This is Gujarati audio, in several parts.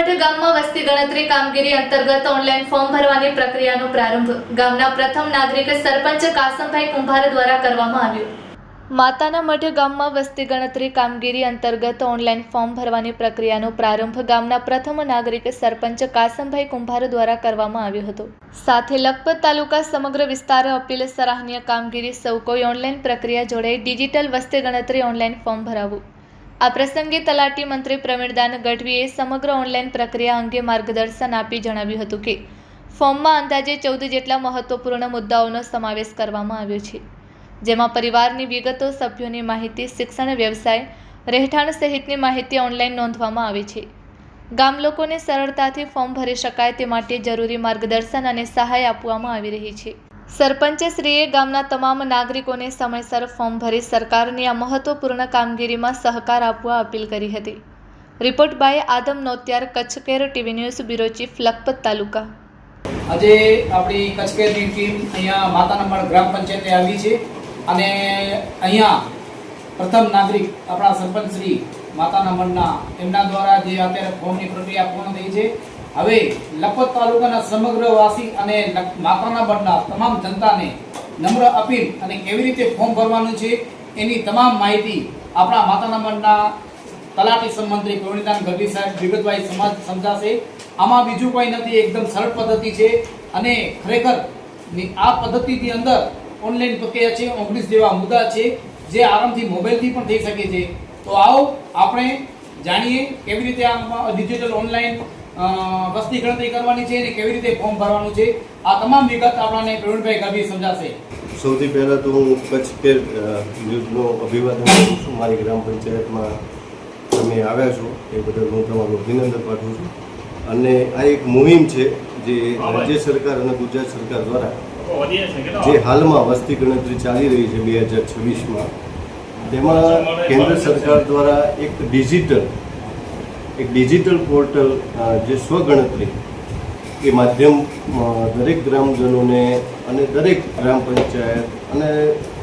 મઠ ગામમાં વસ્તી ગણતરી કામગીરી અંતર્ગત ઓનલાઈન ફોર્મ ભરવાની પ્રક્રિયાનો પ્રારંભ ગામના પ્રથમ નાગરિક સરપંચ કાસમભાઈ કુંભાર દ્વારા કરવામાં આવ્યો। માતાના મઠ ગામમાં વસ્તી ગણતરી કામગીરી અંતર્ગત ઓનલાઈન ફોર્મ ભરવાની પ્રક્રિયાનો પ્રારંભ ગામના પ્રથમ નાગરિક સરપંચ કાસમભાઈ કુંભાર દ્વારા કરવામાં આવ્યો હતો। સાથે લખપત તાલુકા સમગ્ર વિસ્તાર અપીલ સરાહનીય કામગીરી સૌ કોઈ ઓનલાઈન પ્રક્રિયા જોડાઈ ડિજિટલ વસ્તી ગણતરી ઓનલાઈન ફોર્મ ભરાવવું। આ પ્રસંગે તલાટી મંત્રી પ્રવીણદાન ગઢવીએ સમગ્ર ઓનલાઈન પ્રક્રિયા અંગે માર્ગદર્શન આપી જણાવ્યું હતું કે ફોર્મમાં અંદાજે 14 જેટલા મહત્વપૂર્ણ મુદ્દાઓનો સમાવેશ કરવામાં આવ્યો છે, જેમાં પરિવારની વિગતો, સભ્યોની માહિતી, શિક્ષણ, વ્યવસાય, રહેઠાણ સહિતની માહિતી ઓનલાઈન નોંધવામાં આવે છે। ગામ લોકોને સરળતાથી ફોર્મ ભરી શકાય તે માટે જરૂરી માર્ગદર્શન અને સહાય આપવામાં આવી રહી છે। સરપંચશ્રીએ ગામના તમામ નાગરિકોને સમયસર ફોર્મ ભરી સરકારની આ મહત્વપૂર્ણ કામગીરીમાં સહકાર આપવા અપીલ કરી હતી। Report by Adam Notyar, Kutch care TV news bureau chief, Lakhpat taluka. આજે આપણી કચ્છ કેરની ટીમ અહીંયા માતાના મઠ ગ્રામ પંચાયતે આવી છે અને અહીંયા પ્રથમ નાગરિક આપણા સરપંચ શ્રી માતાના મઠના એમના દ્વારા જે અત્યારે ફોર્મની પ્રક્રિયા પૂર્ણ થઈ છે। હવે લખપત તાલુકાના સમગ્ર વાસી અને માતાના મઠના તમામ જનતાને નમ્ર અપીલ અને કેવી રીતે ફોર્મ ભરવાનું છે એની તમામ માહિતી આપણા માતાના મઠના તલાટી સંમંત્રી પ્રવીણદાન ગઢવી સાહેબ વિગતવાર સમજાશે। આમાં બીજું કોઈ નથી, એકદમ સરળ પદ્ધતિ છે અને ખરેખર આ પદ્ધતિની અંદર ઓનલાઈન પ્રક્રિયા છે, 19 જેવા મુદ્દા છે જે આરામથી મોબાઈલથી પણ થઈ શકે છે। તો આવો આપણે જાણીએ કેવી રીતે આ ડિજિટલ ઓનલાઈન વસ્તી ગણતરી કરવાની છે અને કેવી રીતે ફોર્મ ભરવાનું છે। આ તમામ વિગત આપણને પ્રવીણભાઈ ગઢવી સમજાશે। સૌથી પહેલાં તો હું કચ્છ કેર ન્યૂઝનો અભિવાદન કરું છું। મારી ગ્રામ પંચાયતમાં તમે આવ્યા છો એ બદલ હું તમારું અભિનંદન પાઠવું છું। અને આ એક મુહિમ છે જે રાજ્ય સરકાર અને ગુજરાત સરકાર દ્વારા જે હાલમાં વસ્તી ગણતરી ચાલી રહી છે 2026માં, તેમાં કેન્દ્ર સરકાર દ્વારા એક ડિજિટલ પોર્ટલ જે સ્વગણતરી એ માધ્યમ દરેક ગ્રામજનોને અને દરેક ગ્રામ પંચાયત અને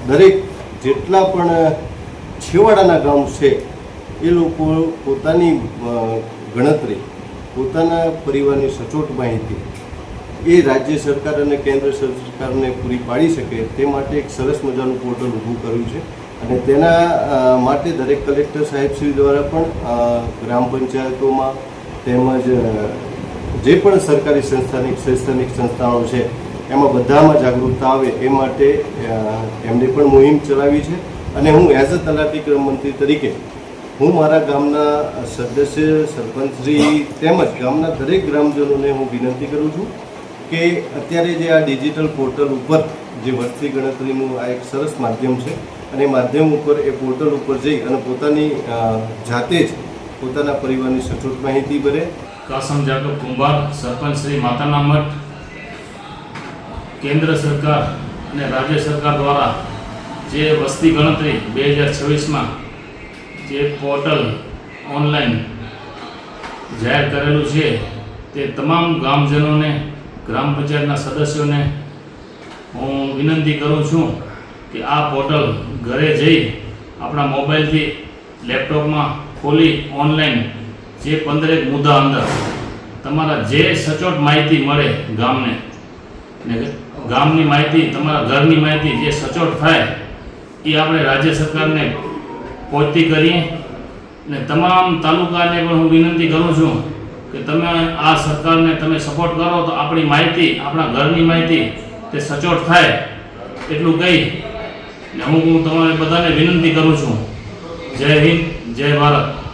દરેક જેટલા પણ છેવાડાના ગામ છે એ લોકો પોતાની ગણતરી, પોતાના પરિવારની સચોટ માહિતી એ રાજ્ય સરકાર અને કેન્દ્ર સરકારને પૂરી પાડી શકે તે માટે એક સરસ મજાનું પોર્ટલ ઊભું કર્યું છે। અને તેના માટે દરેક કલેક્ટર સાહેબશ્રી દ્વારા પણ ગ્રામ પંચાયતોમાં તેમજ જે પણ સરકારી શૈક્ષણિક સંસ્થાઓ છે એમાં બધામાં જાગૃતતા આવે એ માટે એમણે પણ મુહિમ ચલાવી છે। અને હું એઝ અ તલાટી ક્રમ મંત્રી તરીકે હું મારા ગામના સદસ્ય, સરપંચશ્રી તેમજ ગામના દરેક ગ્રામજનોને હું વિનંતી કરું છું કે અત્યારે જે આ ડિજિટલ પોર્ટલ ઉપર જે વસ્તી ગણતરીનું આ એક સરસ માધ્યમ છે અને માધ્યમ ઉપર એ પોર્ટલ ઉપર જઈ અને પોતાની જાતે જ પોતાના પરિવારની સચોટ માહિતી ભરે। કાસમ જાકબ કુંભાર, સરપંચ શ્રી માતાના મઠ, કેન્દ્ર સરકાર અને રાજ્ય સરકાર દ્વારા જે વસ્તી ગણતરી 2026માં જે પોર્ટલ ઓનલાઈન જાહેર કરેલું છે તે તમામ ગામજનોને, ગ્રામ પંચાયતના સદસ્યોને હું વિનંતી કરું છું કે આ પોર્ટલ ઘરે જઈ આપણા મોબાઈલથી, લેપટોપમાં ખોલી ઓનલાઈન જે 15 મુદ્દા અંદર તમારા જે સચોટ માહિતી મળે ગામને ને ગામની માહિતી, તમારા ઘરની માહિતી જે સચોટ થાય એ આપણે રાજ્ય સરકારને પહોંચતી કરીએ। ને તમામ તાલુકાને પણ હું વિનંતી કરું છું કે તમે આ સરકારને તમે સપોર્ટ કરો તો આપણી માહિતી, આપણા ઘરની માહિતી તે સચોટ થાય એટલું કહી ને હું તમારે બધાને વિનંતી કરું છું। જય હિન્દ, જય ભારત।